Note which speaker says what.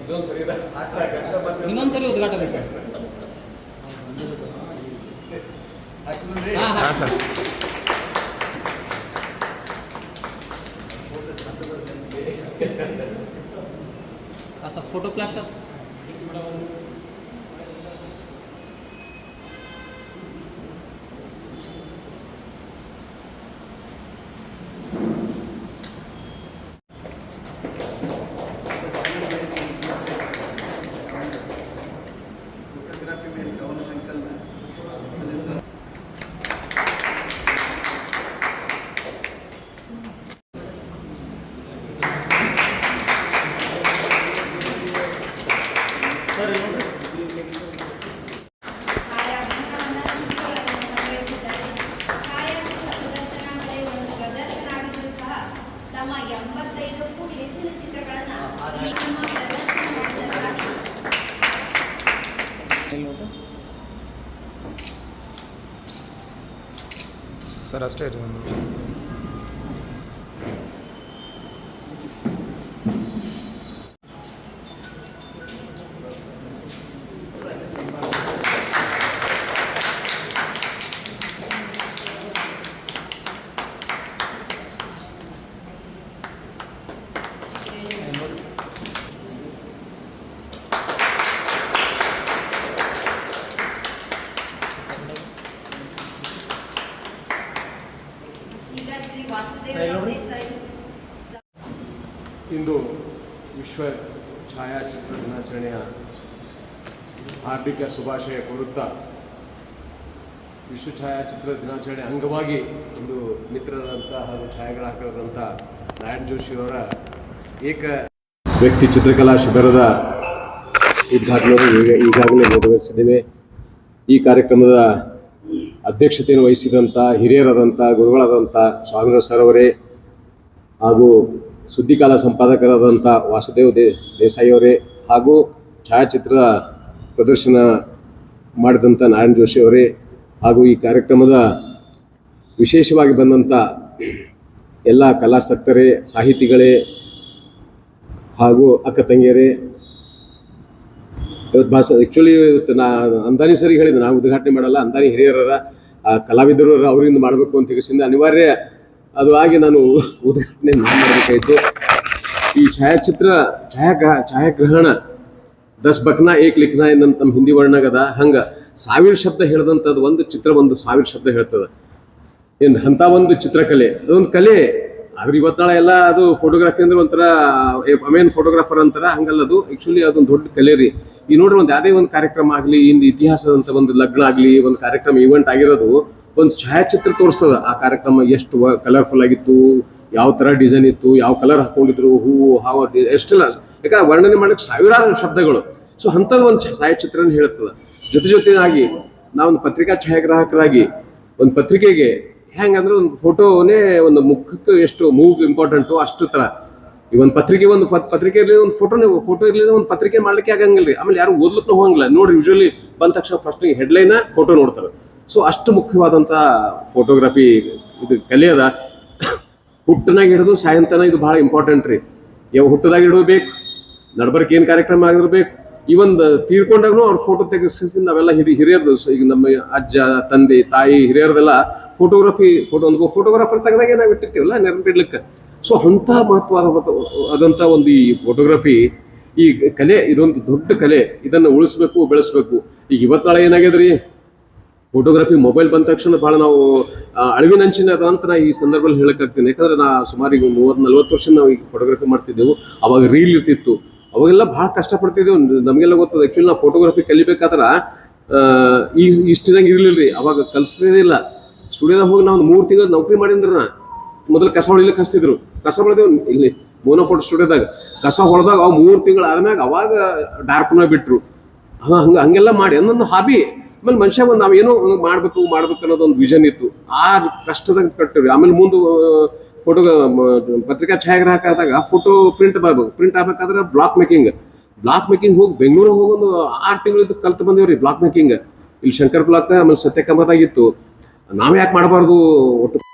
Speaker 1: ಇನ್ನೊಂದ್ಸರಿ ಉದ್ಘಾಟನೆ ಸರ್.
Speaker 2: ಹಾಂ sir.
Speaker 1: Sir photo flash sir.
Speaker 2: Sir ಅಷ್ಟೇ ರೀ ಒಂದು
Speaker 3: ಇಂದು ವಿಶ್ವ ಛಾಯಾಚಿತ್ರ ದಿನಾಚರಣೆಯ ಹಾರ್ದಿಕ ಶುಭಾಶಯ ಕೋರುತ್ತಾ ವಿಶ್ವ ಛಾಯಾಚಿತ್ರ ದಿನಾಚರಣೆ ಅಂಗವಾಗಿ ಒಂದು ಮಿತ್ರರಾದಂಥ ಹಾಗೂ ಛಾಯಾಗ್ರಾಹಕರಾದಂಥ ನಾರಾಯಣ್ ಜೋಶಿಯವರ ಏಕ ವ್ಯಕ್ತಿ ಚಿತ್ರಕಲಾ ಶಿಬಿರದ ಉದ್ಘಾಟನೆಯನ್ನು ಈಗಾಗಲೇ ನೆರವೇರಿಸಿದ್ದೇವೆ. ಈ ಕಾರ್ಯಕ್ರಮದ ಅಧ್ಯಕ್ಷತೆಯನ್ನು ವಹಿಸಿದಂಥ ಹಿರಿಯರಾದಂಥ ಗುರುಗಳಾದಂಥ ಸ್ವಾಮಿರಾವ್ ಸರ್ ಅವರೇ ಹಾಗೂ ಸುದ್ದಿಕಾಲ ಸಂಪಾದಕರಾದಂಥ ವಾಸುದೇವ್ ದೇಸಾಯಿ ಅವರೇ ಹಾಗೂ ಛಾಯಾಚಿತ್ರ ಪ್ರದರ್ಶನ ಮಾಡಿದಂಥ ನಾರಾಯಣ್ ಜೋಶಿ ಅವರೇ ಹಾಗೂ ಈ ಕಾರ್ಯಕ್ರಮದ ವಿಶೇಷವಾಗಿ ಬಂದಂಥ ಎಲ್ಲ ಕಲಾಸಕ್ತರೇ, ಸಾಹಿತಿಗಳೇ ಹಾಗೂ ಅಕ್ಕ ತಂಗಿಯರೇ. ಇವತ್ತು ಆ್ಯಕ್ಚುಲಿ ಅಂದಾನಿ ಸರಿಗೆ ಹೇಳಿದೆ, ನಾವು ಉದ್ಘಾಟನೆ ಮಾಡಲ್ಲ, ಅಂದಾನಿ ಹಿರಿಯರ ಕಲಾವಿದರು ಅವರಿಂದ ಮಾಡಬೇಕು ಅಂತ ತಿಳಿಸಿದ ಅನಿವಾರ್ಯ ಅದು ಆಗಿ ನಾನು ಉದ್ಘಾಟನೆ ಮಾಡಬೇಕಾಯಿತು. ಈ ಛಾಯಾಗ್ರಹಣ 10 ಬಕ್ನಾ 1 ಲಿಖನಾ ಏನಂತ ನಮ್ಮ ಹಿಂದಿ ವರ್ಣಗದ. ಹಂಗೆ 1000 ಶಬ್ದ ಹೇಳ್ದಂಥದ್ದು ಒಂದು ಚಿತ್ರ 1000 ಶಬ್ದ ಹೇಳ್ತದೆ. ಏನು ಅಂಥ ಒಂದು ಚಿತ್ರಕಲೆ, ಅದೊಂದು ಕಲೆ. ಆದ್ರೆ ಇವತ್ತು ಎಲ್ಲ ಅದು ಫೋಟೋಗ್ರಫಿ ಅಂದ್ರೆ ಒಂಥರ ಅಮೇನ್ ಫೋಟೋಗ್ರಾಫರ್ ಅಂತಾರೆ, ಹಂಗಲ್ಲ. ಅದು ಆ್ಯಕ್ಚುಲಿ ಅದೊಂದು ದೊಡ್ಡ ಕಲೆ ರೀ. ಈ ನೋಡ್ರಿ, ಒಂದು ಯಾವುದೇ ಒಂದು ಕಾರ್ಯಕ್ರಮ ಆಗಲಿ, ಇಂದು ಇತಿಹಾಸದಂಥ ಒಂದು ಲಗ್ನ ಆಗಲಿ, ಒಂದು ಕಾರ್ಯಕ್ರಮ ಈವೆಂಟ್ ಆಗಿರೋದು ಒಂದು ಛಾಯಾಚಿತ್ರ ತೋರಿಸ್ತದೆ. ಆ ಕಾರ್ಯಕ್ರಮ ಎಷ್ಟು ಕಲರ್ಫುಲ್ ಆಗಿತ್ತು, ಯಾವ ಥರ ಡಿಸೈನ್ ಇತ್ತು, ಯಾವ ಕಲರ್ ಹಾಕೊಂಡಿದ್ರು, ಹೂವು ಹಾವು ಎಷ್ಟೆಲ್ಲ, ಯಾಕಂದ್ರೆ ವರ್ಣನೆ ಮಾಡೋಕ್ಕೆ ಸಾವಿರಾರು ಶಬ್ದಗಳು. ಸೊ ಅಂಥದ್ದು ಒಂದು ಛಾಯಾಚಿತ್ರನ ಹೇಳ್ತದೆ. ಜೊತೆಯಾಗಿ ನಾವೊಂದು ಪತ್ರಿಕಾ ಛಾಯಾಗ್ರಾಹಕರಾಗಿ ಒಂದು ಪತ್ರಿಕೆಗೆ ಹೆಂಗಂದ್ರೆ ಒಂದು ಫೋಟೋನೇ ಒಂದು ಮುಖಕ್ಕೆ ಎಷ್ಟು ಮೂವ್ ಇಂಪಾರ್ಟೆಂಟು ಅಷ್ಟು ಥರ ಈ ಒಂದು ಪತ್ರಿಕೆ ಇರಲಿ, ಒಂದು ಫೋಟೋ ಇರಲಿಲ್ಲ ಒಂದು ಪತ್ರಿಕೆ ಮಾಡ್ಲಿಕ್ಕೆ ಆಗಂಗಿಲ್ಲ ರೀ. ಆಮೇಲೆ ಯಾರು ಓದ್ಲಿಕ್ಕೆ ಹೋಗಂಗಿಲ್ಲ ನೋಡ್ರಿ. ಯೂಶಲಿ ಬಂದ ತಕ್ಷಣ ಫಸ್ಟ್ ಹೆಡ್ಲೈನ ಫೋಟೋ ನೋಡ್ತಾರೆ. ಸೊ ಅಷ್ಟು ಮುಖ್ಯವಾದಂಥ ಫೋಟೋಗ್ರಫಿ ಇದು ಕಲೆ ಅದ. ಹುಟ್ಟನಾಗ ಹಿಡಿದು ಸಾಯಂತನ ಇದು ಭಾಳ ಇಂಪಾರ್ಟೆಂಟ್ ರೀ. ಯಾವ ಹುಟ್ಟದಾಗ ಇಡಬೇಕು, ನಡ್ಬರ್ಕ್ ಏನು ಕಾರ್ಯಕ್ರಮ ಆಗಿರ್ಬೇಕು, ಈ ಒಂದು ತೀರ್ಕೊಂಡಾಗೂ ಅವ್ರ ಫೋಟೋ ತೆಗೆಸಿ ನಾವೆಲ್ಲ ಹಿರಿಯರ್ದು, ಈಗ ನಮ್ಮ ಅಜ್ಜ, ತಂದೆ, ತಾಯಿ, ಹಿರಿಯರ್ದೆಲ್ಲ ಫೋಟೋ ಒಂದು ಫೋಟೋಗ್ರಾಫರ್ ತೆಗೆದಾಗೆ ನಾವು ಇಟ್ಟಿರ್ತೀವಲ್ಲ ನೆನಪಿಡ್ಲಿಕ್ಕೆ. ಸೊ ಅಂಥ ಮಹತ್ವವಾದಂಥ ಒಂದು ಈ ಫೋಟೋಗ್ರಫಿ, ಈ ಕಲೆ ಇದೊಂದು ದೊಡ್ಡ ಕಲೆ. ಇದನ್ನು ಉಳಿಸ್ಬೇಕು, ಬೆಳೆಸ್ಬೇಕು. ಈಗ ಇವತ್ತು ಏನಾಗಿದೆ ರೀ, ಫೋಟೋಗ್ರಫಿ ಮೊಬೈಲ್ ಬಂದ ತಕ್ಷಣ ಭಾಳ ನಾವು ಅಳಿವಿನಂಚಿನದ ಅಂತ ನಾ ಈ ಸಂದರ್ಭದಲ್ಲಿ ಹೇಳಕ್ಕಾಗ್ತೀನಿ. ಯಾಕಂದ್ರೆ ನಾ ಸುಮಾರು ಈಗ 30-40 ವರ್ಷ ನಾವು ಈಗ ಫೋಟೋಗ್ರಫಿ ಮಾಡ್ತಿದ್ದೆವು. ಅವಾಗ ರೀಲ್ ಇರ್ತಿತ್ತು, ಅವಾಗೆಲ್ಲ ಭಾಳ ಕಷ್ಟಪಡ್ತಿದ್ದೆವು. ನಮಗೆಲ್ಲ ಗೊತ್ತದ. ಆ್ಯಕ್ಚುಲಿ ನಾವು ಫೋಟೋಗ್ರಫಿ ಕಲಿಬೇಕಾದ್ರೆ ಇಷ್ಟಿನಾಗ ಇರಲಿಲ್ಲ ರೀ. ಅವಾಗ ಕಲಿಸ್ತಿದ್ದಿಲ್ಲ. ಸ್ಟುಡಿಯೋದಾಗ ಹೋಗಿ ನಾವು 3 ತಿಂಗಳು ನೌಕರಿ ಮಾಡಿದ್ರೆ ಮೊದಲು ಕಸ ಹೊಡಿಲಿಕ್ಕೆ ಹಚ್ತಿದ್ರು. ಕಸ ಹೊಡೆದೇವು ಇಲ್ಲಿ ಮೋನೋ ಫೋಟೋ ಸ್ಟುಡಿಯೋದಾಗ. ಕಸ ಹೊಡೆದಾಗ 3 ತಿಂಗಳು ಆದ್ಮ್ಯಾಗ ಅವಾಗ ಡಾರ್ಕ್ನ ಬಿಟ್ಟರು. ಹಂಗೆಲ್ಲ ಮಾಡಿ ಅನ್ನೊಂದು ಹಾಬಿ. ಆಮೇಲೆ ಮನುಷ್ಯ ಒಂದು ನಾವೇನೋ ಮಾಡ್ಬೇಕು ಅನ್ನೋದೊಂದು ವಿಷನ್ ಇತ್ತು. ಆ ಕಷ್ಟದಾಗ ಕಟ್ಟಿವಿ. ಆಮೇಲೆ ಮುಂದೆ ಪತ್ರಿಕಾ ಛಾಯಾಗ್ರಾಹಕ ಆದಾಗ ಫೋಟೋ ಪ್ರಿಂಟ್ ಆಗ್ಬೇಕಾದ್ರೆ ಬ್ಲಾಕ್ ಮೇಕಿಂಗ್ ಹೋಗಿ ಬೆಂಗಳೂರು ಹೋಗೊಂದು 6 ತಿಂಗಳಿದ್ದು ಕಲ್ತು ಬಂದೇವ್ರಿ ಬ್ಲಾಕ್ ಮೇಕಿಂಗ್. ಇಲ್ಲಿ ಶಂಕರ್ ಬ್ಲಾಕ್, ಆಮೇಲೆ ಸತ್ಯಕಮದಾಗಿತ್ತು. ನಾವೇ ಯಾಕೆ ಮಾಡಬಾರ್ದು, ಒಟ್ಟು